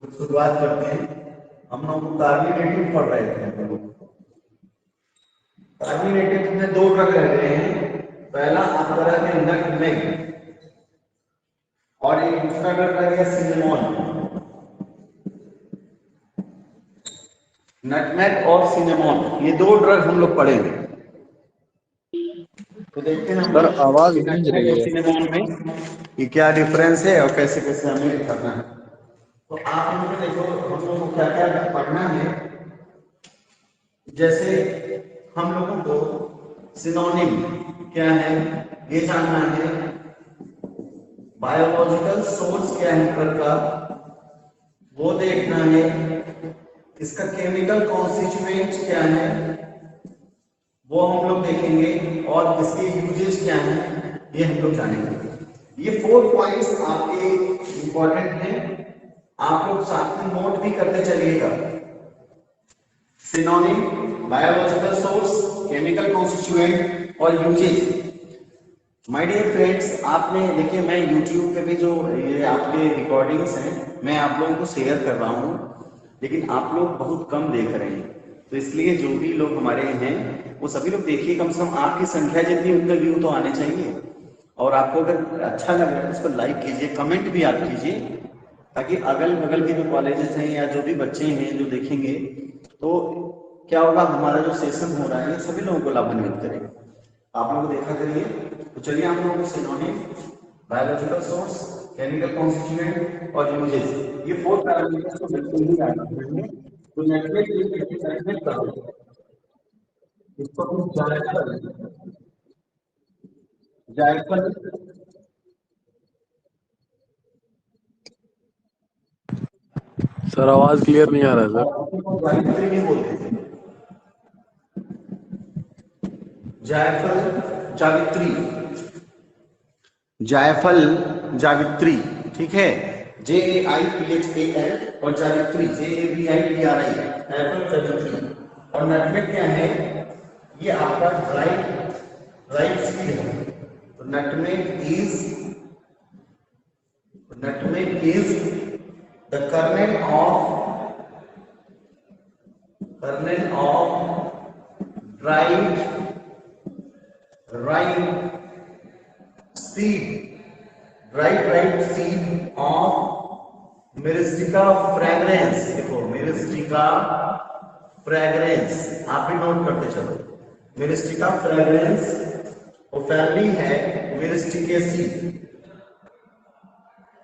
तो शुरुआत करते हैं। हम लोग कार्बोनेटिव पढ़ रहे थे हम लोग। कार्बोनेटिव में दो ड्रग रह गए हैं। पहला आपका रह गया नटमेग और एक दूसरा ड्रग रह गया सिनेमॉन। नटमेग और सिनेमॉन, ये दो ड्रग हम लोग पढ़ेंगे। तो देखते हैं हम सर लोग आवाज कि गूंज नटमेग रही और है। सिनेमॉन में ये क्या डिफरेंस है और कैसे कैसे हमें करना है। तो आप लोगों को देखो हम लोग को क्या क्या पढ़ना है। जैसे हम लोगों को सिनोनिम क्या है ये जानना है। बायोलॉजिकल सोर्स क्या है ड्रग का वो देखना है। इसका केमिकल कॉन्स्टिट्यूएंट क्या है वो हम लोग देखेंगे और इसके यूजेस क्या हैं ये हम लोग जानेंगे। ये 4 पॉइंट्स आपके इंपॉर्टेंट हैं, आप लोग साथ में नोट भी करते चलिएगा। Synonym, biological source, chemical constituent और यूजेस। माय डियर फ्रेंड्स, आपने देखिए मैं YouTube पे भी जो ये आपके रिकॉर्डिंग्स हैं मैं आप लोगों को शेयर कर रहा हूँ, लेकिन आप लोग बहुत कम देख रहे हैं। तो इसलिए जो भी लोग हमारे हैं वो सभी लोग देखिए, कम से कम आपकी संख्या जितनी उनका व्यू तो आने चाहिए। और आपको अगर अच्छा लगे तो उसको लाइक कीजिए, कमेंट भी आप कीजिए, ताकि अगल बगल के जो कॉलेजेस हैं या जो भी बच्चे हैं जो देखेंगे तो क्या होगा, हमारा जो सेशन हो रहा है ये सभी लोगों को लाभान्वित करेगा। आप लोग देखा करिए। तो चलिए हम लोगों को synonym, biological source, chemical constituent और यूजेस, ये 4 पैरामीटर्स को बिल्कुल ही याद रखना है। तो नेटवर्क ये कैसे नेटवर्क करो इसको हम जायफल, जायफल सर आवाज क्लियर नहीं आ रहा है सर। जायफल भी बोलते हैं। जायफल, जावित्री, जायफल, जावित्री, ठीक है। JAIPHAL और जावित्री JAVITRI, जायफल जावित्री। और नटमेग क्या है, ये आपका ड्राइड सीड है। तो nutmeg is the kernel of dried ripe seed, dried seed of Myristica fragrans। देखो Myristica fragrans, आप भी नोट करते चलो। Myristica fragrans वो फैमिली है Myristicaceae,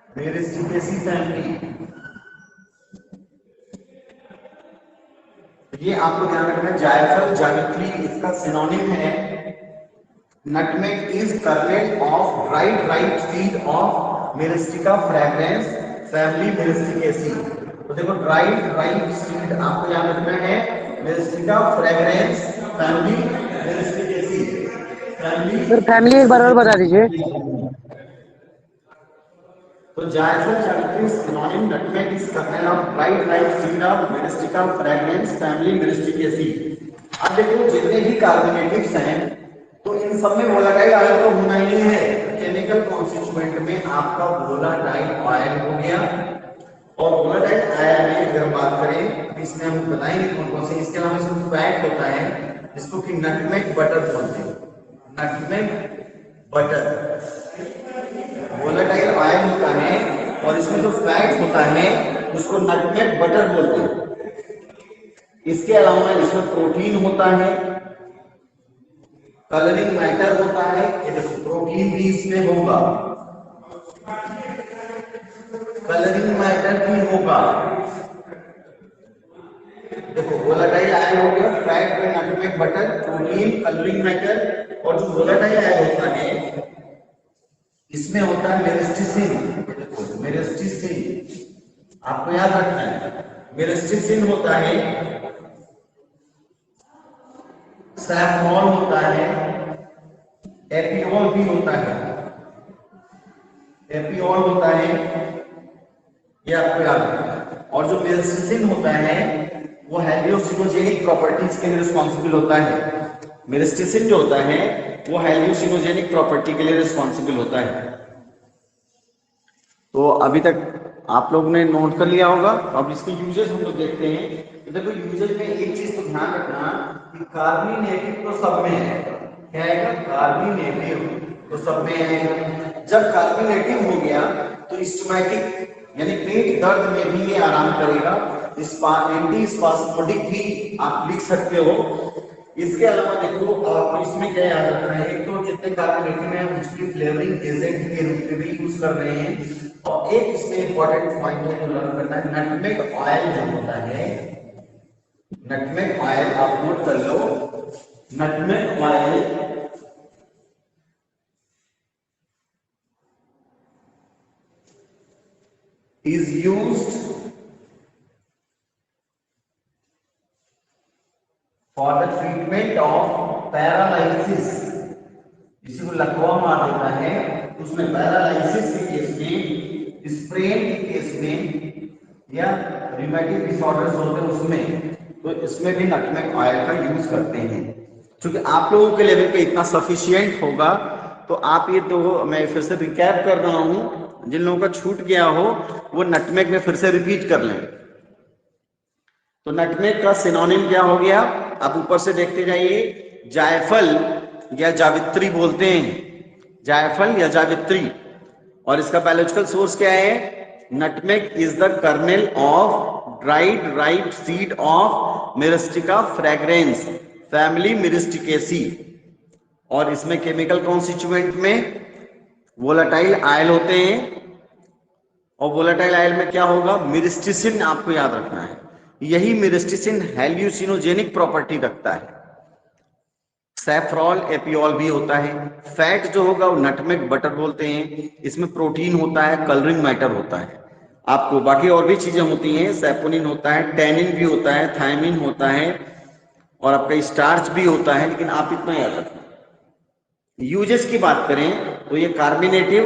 Myristicaceae फैमिली। ये आपको ध्यान रखना है। जायफल, जावित्री इसका सिनोनिम है। Nutmeg is kernel of dried ripe seed of Myristica fragrans, family Myristicaceae। तो देखो ड्राइड राइप सीड आपको याद रखना है, Myristica fragrans, family Myristicaceae, family. Sir family एक बार और बता दीजिए। तो जायफल, जावित्री synonym, nutmeg is kernel of dried ripe seed of Myristica fragrans, family Myristicaceae। अब देखो जितने भी कार्बोनेटिव्स हैं तो इन सब में वोलेटाइल आयल तो होना ही है। केमिकल कॉन्स्टिट्यूएंट में आपका वोलेटाइल आयल हो गया। और वोलेटाइल आयल में अगर बात करें इसमें हम बताएंगे कौन कौन से। इसके अलावा इसमें फैट होता है जिसको कि नटमेग बटर बोलते हैं। नटमेग बटर वोलेटाइल आयल होता है और इसमें जो फैट होता है उसको नटमेग बटर बोलते हैं। इसके अलावा इसमें प्रोटीन होता है, कलरिंग मैटर होता है, ये देखो प्रोटीन भी इसमें होगा, कलरिंग मैटर भी होगा। देखो वोलेटाइल आयल हो गया, फैट में nutmeg butter, protein, colouring matter. और जो वोलेटाइल आयल होता है इसमें होता है मेरिस्टिसिन। मेरिस्टिसिन आपको याद रखना है। मेरिस्टिसिन होता है, सैफरॉन होता है, एपिओल भी होता है, एपिओल होता है, ये आपको याद रखना है। और जो मेरिस्टिसिन होता है वो हेलियोसिनोजेनिक प्रॉपर्टीज के लिए रिस्पॉन्सिबल होता है। मेरिस्टिसिन जो होता है वो हेलियोसिनोजेनिक प्रॉपर्टी के लिए रिस्पॉन्सिबल होता है। तो अभी तक आप लोग ने नोट कर लिया होगा। अब इसके यूजेस हम लोग देखते हैं। तो देखो यूजेस में एक चीज तो ध्यान रखना कि कार्बोनेटिव तो सब में है। क्या आएगा? कार्बोनेटिव तो सब में है। जब कार्बोनेटिव हो गया तो स्टोमैटिक यानी पेट दर्द में भी ये आराम करेगा। एंटी स्पास्मोडिक भी आप लिख सकते हो। इसके अलावा देखो आपको इसमें क्या याद रखना है, एक तो जितने कार्बोनेटिव है उसकी फ्लेवरिंग एजेंट के रूप में भी यूज कर रहे हैं। और एक इसमें इंपॉर्टेंट पॉइंट है जो लर्न करना है, नटमेग ऑयल जो होता है, नटमेग ऑयल आप नोट कर लो। Nutmeg oil is used for the treatment of paralysis। किसी को लकवा मार देता है उसमें पैरालाइसिस के केस में, स्प्रेन के केस में या रिमेटिक डिसऑर्डर्स होते हैं उसमें, तो इसमें भी नटमेग ऑयल का यूज करते हैं। क्योंकि आप लोगों के लेवल पे इतना सफिशिएंट होगा तो आप ये, तो मैं फिर से रिकैप कर रहा हूं, जिन लोगों का छूट गया हो वो नटमेग में फिर से रिपीट कर लें। तो नटमेग का सिनोनिम क्या हो गया? आप ऊपर से देखते जाइए, जायफल या जावित्री बोलते हैं, जायफल या जावित्री। और इसका बायोलॉजिकल सोर्स क्या है? Nutmeg is the kernel of dried ripe seed of Myristica fragrans, family Myristicaceae. और इसमें केमिकल कॉन्स्टिट्यूएंट में वोलेटाइल आयल होते हैं। और वोलेटाइल आयल में क्या होगा? मिरिस्टिसिन आपको याद रखना है। यही मिरिस्टिसिन हेल्यूसिनोजेनिक प्रॉपर्टी रखता है। सैफ्रॉल एपियोल भी होता है। फैट जो होगा वो नटमेग बटर बोलते हैं। इसमें प्रोटीन होता है, कलरिंग मैटर होता है। आपको बाकी और भी चीजें होती हैं, सैपोनिन होता है, टैनिन भी होता है, थायमिन होता है और आपका स्टार्च भी होता है। लेकिन आप इतना याद रखना। यूजेस की बात करें तो ये carminative,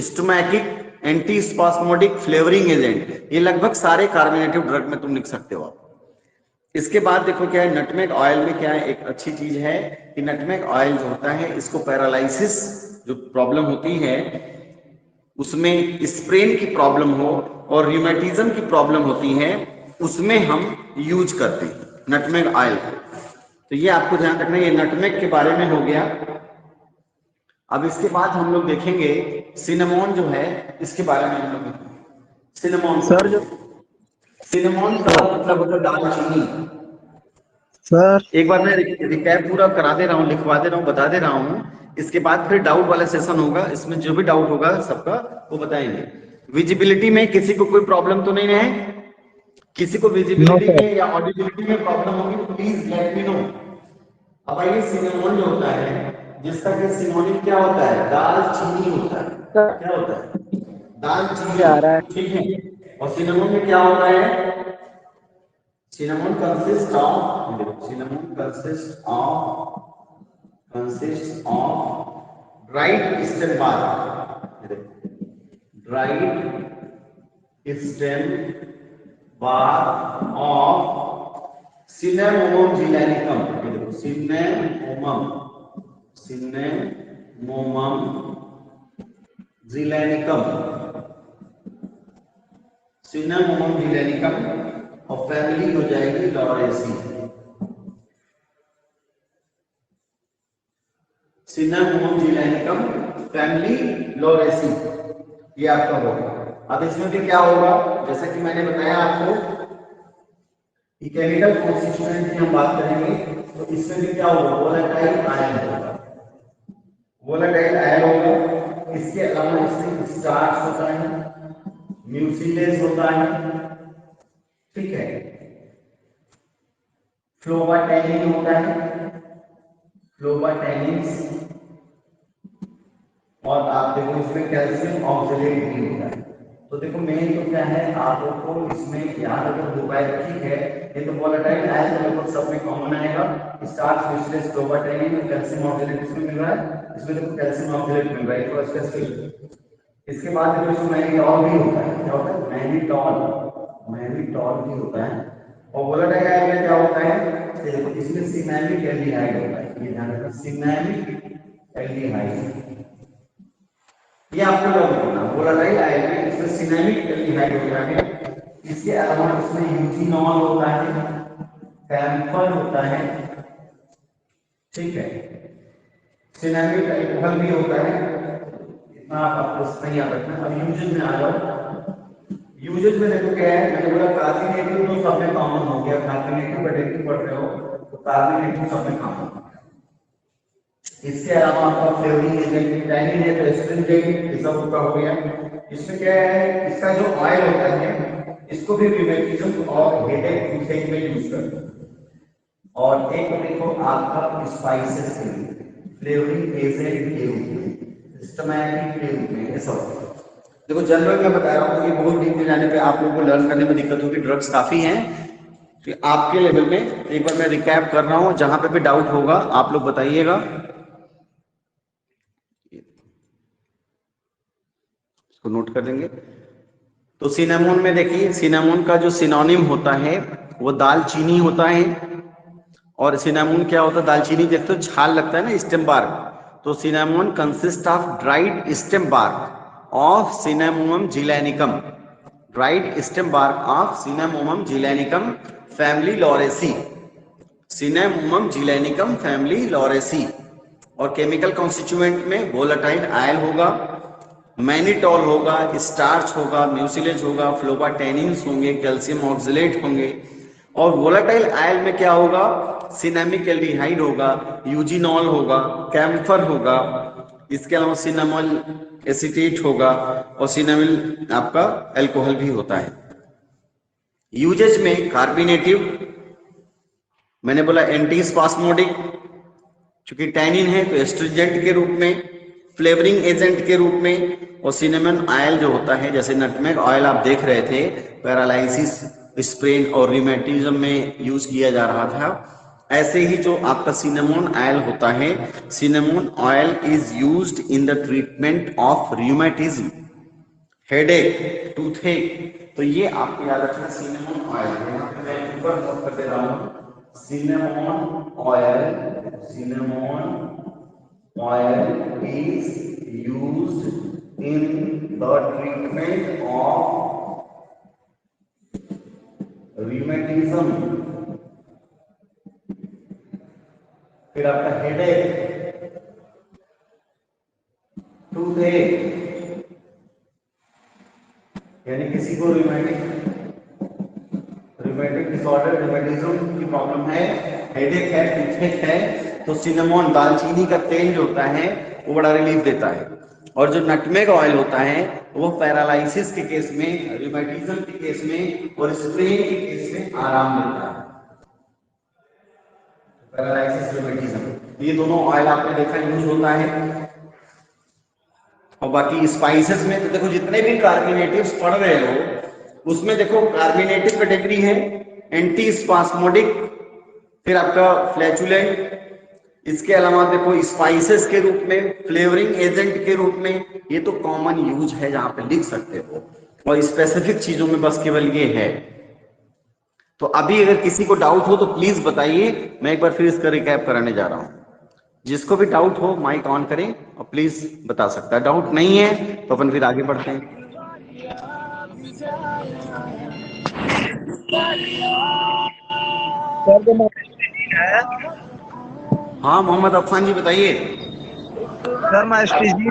stomachic, antispasmodic, flavouring agent, ये लगभग सारे कार्बोनेटिव ड्रग में तुम लिख सकते हो। इसके बाद देखो क्या है, नटमेग ऑयल में क्या है, एक अच्छी चीज है कि नटमेग ऑयल जो होता है इसको पैरालिसिस जो प्रॉब्लम होती है उसमें, स्प्रेन की प्रॉब्लम हो और रियूमेटिज्म की प्रॉब्लम होती है उसमें हम यूज करते हैं नटमेग ऑयल। तो ये आपको ध्यान रखना है। ये नटमेग के बारे में हो गया। अब इसके बाद हम लोग देखेंगे सिनेमॉन जो है, इसके बारे में हम लोग सिनेमॉन सर जो सिनेमॉन का मतलब होता है दालचीनी। सर एक बार मैं रिकैप पूरा करा दे रहा हूँ, लिखवा दे रहा हूँ, बता दे रहा हूँ। इसके बाद फिर डाउट वाला सेशन होगा, इसमें जो भी डाउट होगा सबका वो बताएंगे। विजिबिलिटी में किसी को कोई प्रॉब्लम तो नहीं है? किसी को नो विजिबिलिटी सर। में या ऑडिबिलिटी में प्रॉब्लम होगी तो प्लीज लेट मी नो। अब आइए, सिनेमॉन जो होता है जिसका कि सिनोनिम क्या होता है? दालचीनी होता है। सर क्या होता है? मुझे आ रहा है। दालचीनी। ठीक है। और सिनेमॉन में क्या होता है? Cinnamon consists of dried stem bark, dried stem bark of Cinnamomum gelaticum, Cinnamomum gelaticum, Cinnamomum gelaticum और फैमिली हो जाएगी लॉरेसी। सिनेमोम जिलेनिकम, फैमिली लॉरेसी, ये आपका होगा। अब इसमें भी क्या होगा, जैसा कि मैंने बताया आपको कि केमिकल कॉन्स्टिट्यूएंट की हम बात करेंगे तो इसमें भी क्या होगा? वोलेटाइल आयन होगा, वोलेटाइल आयन होगा। इसके अलावा इसमें स्टार्च होता है, म्यूसिलेज होता है, ठीक है, फ्लोबाटैनिन होता है, फ्लोबाटैनिन्स, और आप देखो इसमें कैल्शियम ऑक्सलेट भी होता है। तो देखो मेन तो क्या है, आपको इसमें याद अगर हो पाए ठीक है। ये तो वोलेटाइल आयन तो लगभग सब में कॉमन आएगा। स्टार्च, म्यूसिलेज, फ्लोबाटैनिन और कैल्शियम ऑक्सलेट इसमें मिल रहा है। इसमें देखो कैल्शियम ऑक्सलेट मिल रहा है, थोड़ा स्पेसिफिक। इसके बाद देखो इसमें मैग्नीटॉल भी होता है। क्या होता है? मैग्नीटॉल भी होता है। और वोलेटाइल आयन में क्या होता है? देखो इसमें सिनैमिक एल्डिहाइड होता है, ये ध्यान रखना, सिनैमिक एल्डिहाइड। ये आपको लग होना वोलेटाइल आयल में इसमें सिनेमिक एल्डिहाइड होता है, इसके अलावा इसमें यूजीनॉल होता है, कैम्फर होता है, ठीक है, सिनेमिक अल्कोहल भी होता है, इतना आपको नहीं याद रखना। अब यूजेज में आ जाओ। यूजेज में देखो क्या है, मैंने बोला कार्बोनेटिव तो सब में कॉमन हो गया, कार्बोनेटिव कैटेगरी पढ़ रहे हो तो कार्बोनेटिव सब में कॉमन हो गया। इसके अलावा आपका फ्लेवरिंग एजेंट टैनिन है तो एस्ट्रिंजेंट ये सब का हो गया। इसमें क्या है, इसका जो ऑयल होता है इसको भी रिमेटिज्म और हेडेक टूथेक में यूज करते हैं। और एक देखो आपका स्पाइसेस के लिए फ्लेवरिंग एजेंट के रूप में, सिस्टमैटिक के रूप में, ये सब देखो जनरल में बता रहा हूँ कि बहुत डीप में जाने पे आप लोगों को लर्न करने में दिक्कत होगी, ड्रग्स काफी हैं तो आपके लेवल में एक बार मैं रिकैप कर रहा हूँ, जहां पे भी डाउट होगा आप लोग बताइएगा। इसको नोट कर देंगे। तो सिनेमोन में देखिए, सिनेमोन का जो सिनोनिम होता है वो दालचीनी होता है। और सिनेमोन क्या होता है, दालचीनी देखते हो छाल लगता है ना, स्टेम बार्क, तो cinnamon consist of dried stem bark of Cinnamomum zeylanicum, dried stem bark of Cinnamomum zeylanicum family Lauraceae, Cinnamomum zeylanicum family Lauraceae. और केमिकल कॉन्स्टिट्यूएंट में वोलेटाइल आयल होगा, मैनिटॉल होगा, स्टार्च होगा, म्यूसिलेज होगा, फ्लोबाटेनिन्स होंगे, calcium oxalate होंगे। और volatile oil में क्या होगा, सिनेमिक एल्डिहाइड होगा, यूजिनॉल होगा, कैम्फर होगा, इसके अलावा सिनेमल एसीटेट होगा और सिनेमल आपका अल्कोहल भी होता है। यूजेज में कार्बोनेटिव, मैंने बोला एंटी स्पास्मोडिक, चूंकि टैनिन है तो एस्ट्रिजेंट के रूप में, फ्लेवरिंग एजेंट के रूप में, और सिनेमन ऑयल जो होता है जैसे नटमेग ऑयल आप देख रहे थे पैरालाइसिस, स्प्रेन और रिमेटिज्म में यूज किया जा रहा था, ऐसे ही जो आपका सिनेमोन ऑयल होता है, cinnamon oil is used in the treatment of rheumatism, headache, toothache. तो ये आपको याद रखना सिनेमोन ऑयल, यहाँ पे मैं ऊपर नोट कर दे रहा हूँ cinnamon oil, cinnamon oil is used in the treatment of rheumatism, फिर आपका हेडेक, टूथेक, यानी किसी को रिमेटिक डिसऑर्डर, रिमेटिज्म की प्रॉब्लम है, हेडेक है, टूथेक है, तो सिनेमोन दालचीनी का तेल जो होता है वो बड़ा रिलीफ देता है। और जो नटमेग ऑयल होता है वो पैरालाइसिस के केस में, रिमेटिज्म के केस में और स्प्रेन के केस में आराम देता है। पैरालाइसिस, रिमेटिज्म, ये दोनों ऑयल आपने देखा यूज होता है। और बाकी स्पाइसेस में तो देखो जितने भी कार्बोनेटिव्स पढ़ रहे हो उसमें देखो कार्बोनेटिव कैटेगरी है, एंटी स्पास्मोडिक, फिर आपका फ्लैचुलेंट, इसके अलावा देखो स्पाइसेस के रूप में, फ्लेवरिंग एजेंट के रूप में, ये तो कॉमन यूज है जहां पे लिख सकते हो। और स्पेसिफिक चीजों में बस केवल ये है। तो अभी अगर किसी को डाउट हो तो प्लीज बताइए, मैं एक बार फिर इसका रिकैप कराने जा रहा हूं। जिसको भी डाउट हो माइक ऑन करें और प्लीज बता सकता है, डाउट नहीं है तो अपन फिर आगे बढ़ते हैं। हाँ मोहम्मद अफान जी बताइए। सर मास्टरी जी,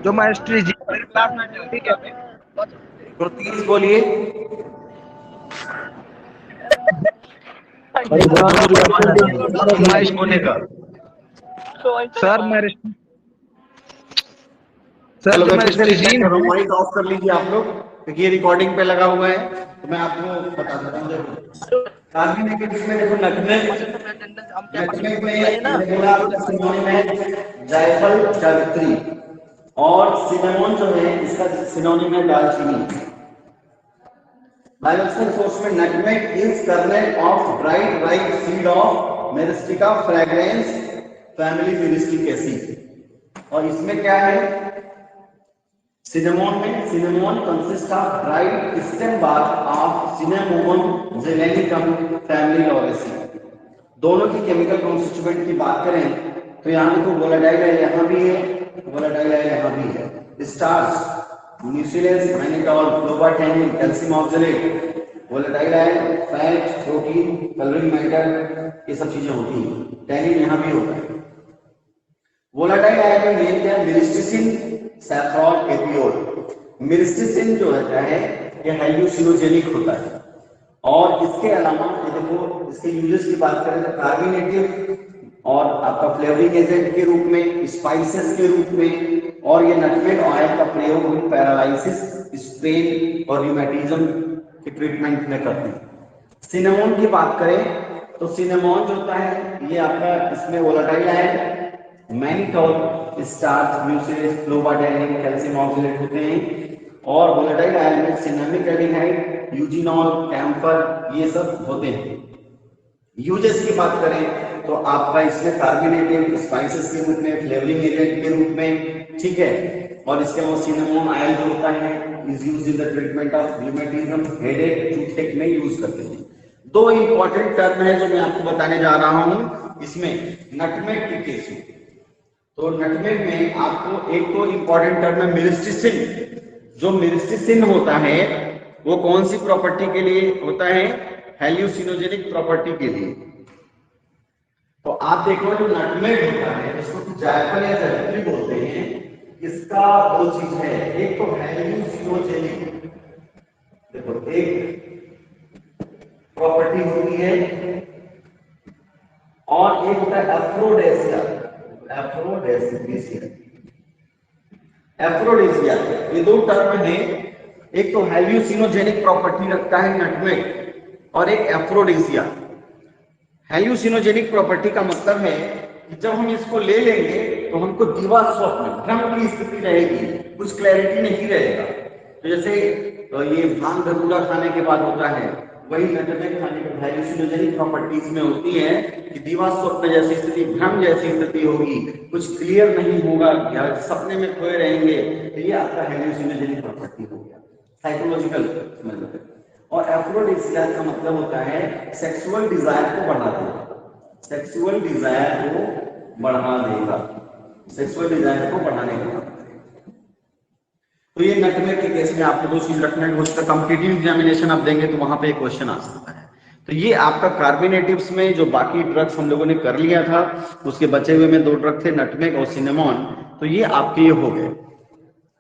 जो मास्टरी जी क्लास में चलती है तो प्लीज बोलिए। बोलने का सर मेरे चलो जो मैं फिर से मास्टरी जी रिकैप कर रहा हूँ, माइक ऑफ कर लीजिए आप लोग क्योंकि ये रिकॉर्डिंग पे लगा हुआ है, तो मैं आपको बता देता हूँ। देखो कार्बोनेटिव इसमें देखो नटमेग, नटमेग में मैंने बोला आपका सिनोनिम है जायफल, जावित्री, और सिनेमोन जो है इसका सिनोनिम है दालचीनी। बायोलॉजिकल सोर्स में nutmeg is kernel of dried ripe seed of Myristica fragrans family Myristicaceae. और इसमें क्या है, सिनेमोन में, cinnamon consist of dried stem bark of Cinnamomum zeylanicum family Lauraceae. दोनों की केमिकल कॉन्स्टिट्यूएंट की बात करें तो यहाँ देखो वोलेटाइल आयल यहाँ भी है, वोलेटाइल आयल यहाँ भी है। Starch, mucilage, mannitol, phlobatannin, calcium oxalate, volatile oil, fat, protein, colouring matter, ये सब चीजें होती हैं। टैनिन यहाँ भी होता है। वोलेटाइल आयल में मेन क्या है? मिरिस्टिसिन, सैफ्रॉन, एपियोल। मिरिस्टिसिन जो रहता है ये हेल्यूसिनोजेनिक होता है, और इसके अलावा ये देखो इसके यूजेस की बात करें तो कार्बोनेटिव और आपका फ्लेवरिंग एजेंट के रूप में, स्पाइसेस के रूप में, और ये नटमेग ऑयल का प्रयोग हम पैरालिसिस, स्ट्रेन और रूमेटिज्म के ट्रीटमेंट में करते हैं। सिनेमोन की बात करें तो सिनेमोन जो होता है ये आपका इसमें volatile oil, mannitol, starch, mucilage, phlobatannin, calcium oxalate होते हैं, और वोलेटाइल आयल में सिनेमिक एल्डिहाइड, यूजिनॉल, कैम्फर, ये सब होते हैं। यूजेस की बात करें तो आपका इसमें कार्बोनेटिव, स्पाइसेस के रूप में, फ्लेवरिंग एजेंट के रूप में, ठीक है। और इसके अलावा सिनेमोन ऑयल जो होता है is used in the treatment of rheumatism, headache, toothache में यूज करते हैं। दो इंपॉर्टेंट टर्म है जो मैं आपको बताने जा रहा हूं इसमें नटमेग के केस में। तो नटमेग में आपको एक तो इंपॉर्टेंट टर्म है मिरिस्टिसिन। जो मिरिस्टिसिन होता है वो कौन सी प्रॉपर्टी के लिए होता है? हेल्यूसिनोजेनिक प्रॉपर्टी के लिए। तो आप देखो जो नटमेग होता है इसको जायफल या जैफरी बोलते हैं, इसका दो चीज है, एक तो हेल्यूसिनोजेनिक, देखो एक प्रॉपर्टी होती है, और एक होता है एफ्रोडेसिया। एफ्रोडेसिया, ये दो टर्म है, एक तो हेल्यूसिनोजेनिक प्रॉपर्टी रखता है नटमेग, और एक एफ्रोडेसिया। हेल्यूसिनोजेनिक प्रॉपर्टी का मतलब है कि जब हम इसको ले लेंगे तो हमको दीवा स्वप्न, भ्रम की स्थिति रहेगी, कुछ क्लैरिटी नहीं रहेगा। तो जैसे ये भांग धतूरा खाने के बाद होता है, वही नटमेग खाने के हेल्यूसिनोजेनिक प्रॉपर्टीज में होती है कि दीवा स्वप्न जैसी स्थिति, भ्रम जैसी स्थिति होगी, कुछ क्लियर नहीं होगा या सपने में खोए रहेंगे, तो ये आपका हेल्यूसिनोजेनिक प्रॉपर्टी हो गया, साइकोलॉजिकल मतलब। और एफ्रोडिसिया का मतलब होता है सेक्सुअल डिजायर को बढ़ा देगा, सेक्सुअल डिजायर को बढ़ा देगा, सेक्सुअल डिजायर को बढ़ाने का। तो ये नटमेग के केस में आपको दो चीज रखना है, उसका कॉम्पिटिटिव एग्जामिनेशन आप देंगे तो वहां पे एक क्वेश्चन आ सकता है। तो ये आपका कार्बोनेटिव्स में जो बाकी ड्रग्स हम लोगों ने कर लिया था, उसके बचे हुए में दो ड्रग थे, नटमेग और सिनेमॉन, तो ये आपके ये हो गए।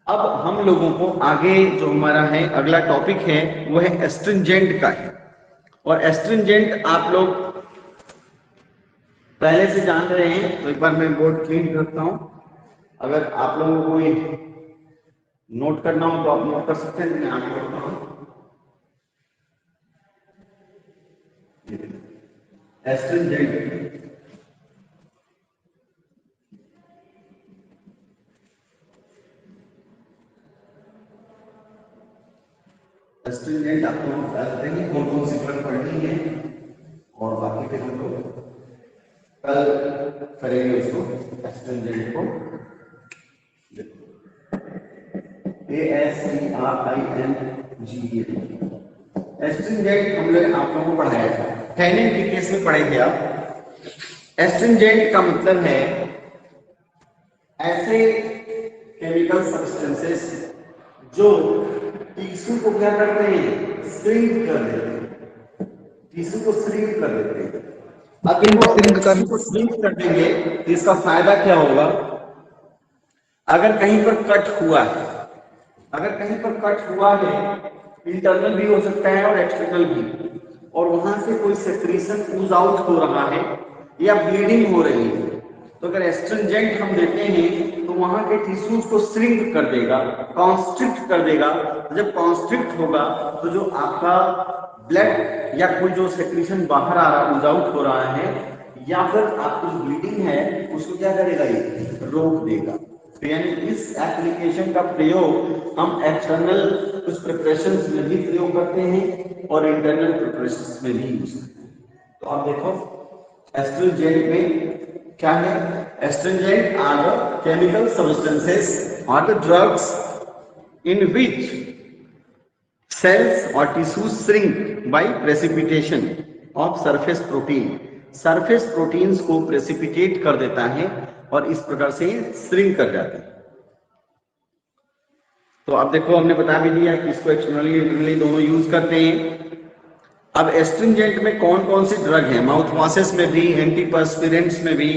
अब हम लोगों को आगे जो हमारा है अगला टॉपिक है वो है एस्ट्रिंजेंट का है। और एस्ट्रिंजेंट आप लोग पहले से जान रहे हैं, तो एक बार मैं बोर्ड क्लीन करता हूं। अगर आप लोगों को कोई नोट करना हो तो आप नोट कर सकते हैं, मैं आगे बढ़ता हूं। एस्ट्रिंजेंट, एस्ट्रिंजेंट आपको हम बता देते हैं कौन कौन सी ड्रग पढ़नी है, और बाकी फिर हम लोग कल करेंगे उसको एस्ट्रिंजेंट को। ASTRINGENT, एस्ट्रिंजेंट हम लोग आप लोगों को पढ़ाया था, टैनिन के केस में पढ़े थे आप। एस्ट्रिंजेंट का मतलब है ऐसे केमिकल सब्सटेंसेस जो टिश्यू को क्या करते हैं? श्रिंक कर देते हैं, टिश्यू को श्रिंक कर देते हैं। अब इनको श्रिंक कर देंगे तो इसका फायदा क्या होगा? अगर कहीं पर कट हुआ है, अगर कहीं पर कट हुआ है, इंटरनल भी हो सकता है और एक्सटर्नल भी, और वहां से कोई सेक्रीशन ऊज आउट हो रहा है या ब्लीडिंग हो रही है, तो अगर एस्ट्रिंजेंट हम देते हैं तो वहां के टिश्यूज को श्रिंक कर देगा, कॉन्स्ट्रिक्ट कर देगा। जब कॉन्स्ट्रिक्ट होगा तो जो आपका ब्लड या कोई जो सेक्रीशन बाहर आ रहा, ऊज आउट हो रहा है, या फिर आपकी जो ब्लीडिंग है उसको क्या करेगा? ये रोक देगा। तो यानी इस एप्लीकेशन का प्रयोग हम एक्सटर्नल कुछ प्रिपरेशंस में भी प्रयोग करते हैं और इंटरनल प्रिपरेशंस में भी यूज करते हैं। तो आप देखो एस्ट्रिंजेंट में क्या है? Astringent are the chemical substances are the drugs in which cells or tissues shrink by precipitation of surface protein surface proteins को प्रेसिपिटेट कर देता है और इस प्रकार से श्रिंक कर जाते हैं। तो अब देखो हमने बता भी दिया कि इसको एक्सटर्नली इंटरनली दोनों यूज करते हैं। अब एस्ट्रिंजेंट में कौन कौन सी ड्रग है, माउथ वॉशेस में भी, एंटीपर्स्पिरेंट्स में भी,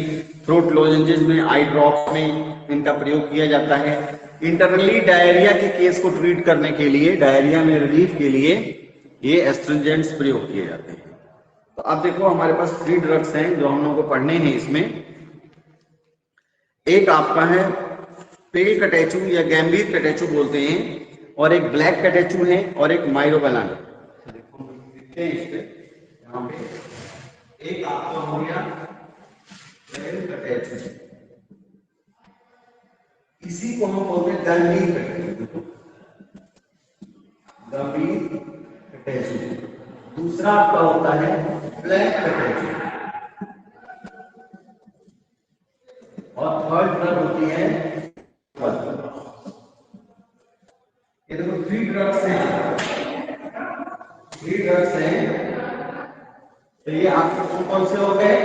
थ्रोट लॉजेंजेस में, आई ड्रॉप्स में इनका प्रयोग किया जाता है। इंटरनली डायरिया के केस को ट्रीट करने के लिए, डायरिया में रिलीफ के लिए ये एस्ट्रिंजेंट्स प्रयोग किए जाते हैं। तो अब देखो हमारे पास 3 ड्रग्स हैं जो हम लोगों को पढ़ने हैं इसमें। एक आपका है पेल कटेचु या गैम्भीर कटेचु बोलते हैं, और एक ब्लैक कटेचु है और एक माइरोबैलान। यहाँ पे एक आपका हो गया पेल कटेचु, इसी को हम बोलते हैं गंभीर कटेचु, गंभीर कटेचु। दूसरा आपका होता है ब्लैक कटेचु, और थर्ड ड्रग होती है, ये देखो 3 ड्रग्स हैं, 3 ड्रग्स हैं। तो ये आपके कौन से हो गए,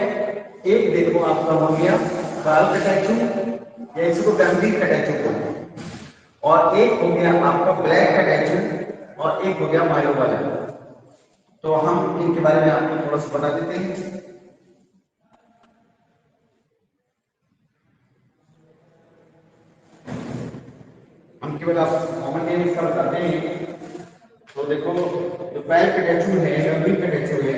एक देखो आपका हो गया काल कटेचु या इसको गंभीर कटेचु बोलते हैं, और एक हो गया आपका ब्लैक कटेचु और एक हो गया माइरोबैलान। तो हम इनके बारे में आपको थोड़ा सा बता देते हैं। हम केवल आपको कॉमन नेम इसका बताते हैं। तो देखो जो पेल कटेचु है, गंभीर कटेचु है,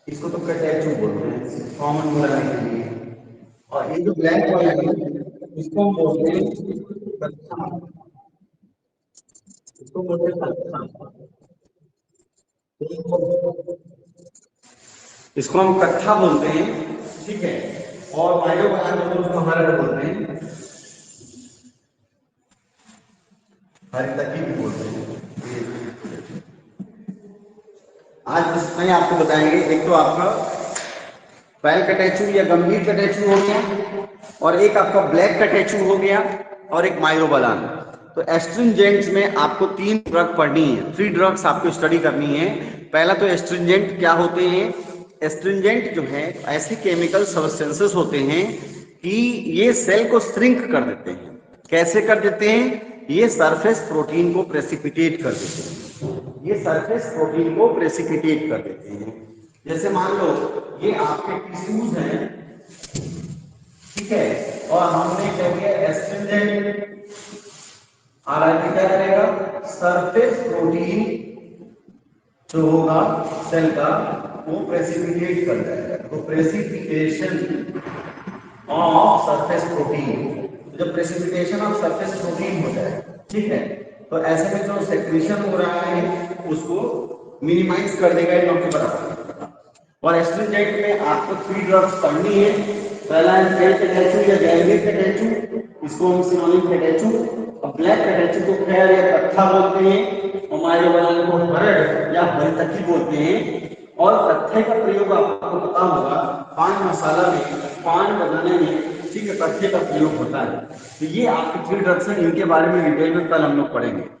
इसको तो कटेचु बोलते हैं कॉमन बुलाने के लिए, और ये जो ब्लैक वाला है इसको हम बोलते हैं कत्था, इसको बोलते हैं कत्था, इसको हम कत्था बोलते हैं, ठीक है। और माइरोबैलान जो उसको हरड़ बोलते हैं, हरितकी भी बोलते हैं। आज इसमें आपको बताएंगे, एक तो आपका पेल कटेचु या गंभीर कटेचु हो गया, और एक आपका ब्लैक कटेचु हो गया, और एक माइरोबैलान। तो एस्ट्रिंजेंट्स में आपको 3 ड्रग पढ़नी है, 3 ड्रग्स आपको स्टडी करनी है। पहला तो एस्ट्रिंजेंट क्या होते हैं। एस्ट्रिंजेंट जो है ऐसे केमिकल सब्सटेंसेस होते हैं कि ये सेल को श्रिंक कर देते हैं। कैसे कर देते हैं, ये सरफेस प्रोटीन को प्रेसिपिटेट कर देते हैं, ये सरफेस प्रोटीन को प्रेसिपिटेट कर देते हैं। जैसे मान लो ये आपके टिश्यूज हैं, ठीक है, और हमने क्या किया एस्ट्रिंजेंट आरआरटी क्या करेगा, सरफेस प्रोटीन जो होगा सेल का वो प्रेसिपिटेट कर जाएगा। तो प्रेसिपिटेशन ऑफ सरफेस प्रोटीन, जब प्रेसिपिटेशन ऑफ सरफेस प्रोटीन हो जाए, ठीक है, तो ऐसे में जो सेक्रेशन हो रहा है उसको मिनिमाइज कर देगा इन के बराबर। और एस्ट्रिंजेंट में आपको 3 ड्रग्स पढ़नी है। पहला है पेल कटेचु या गैम्भीर कटेचु, इसको हम सिनोनिम कटेचु, और ब्लैक कटेचु को खैर या कत्था बोलते हैं, और माइरोबैलान को हरड़ या हरितकी बोलते हैं। और कत्थे का प्रयोग आपको पता होगा पान मसाला में, पान बनाने में, ठीक है, कत्थे का प्रयोग होता है। तो ये आपके 3 ड्रग्स हैं, इनके बारे में डिटेल में कल हम लोग पढ़ेंगे।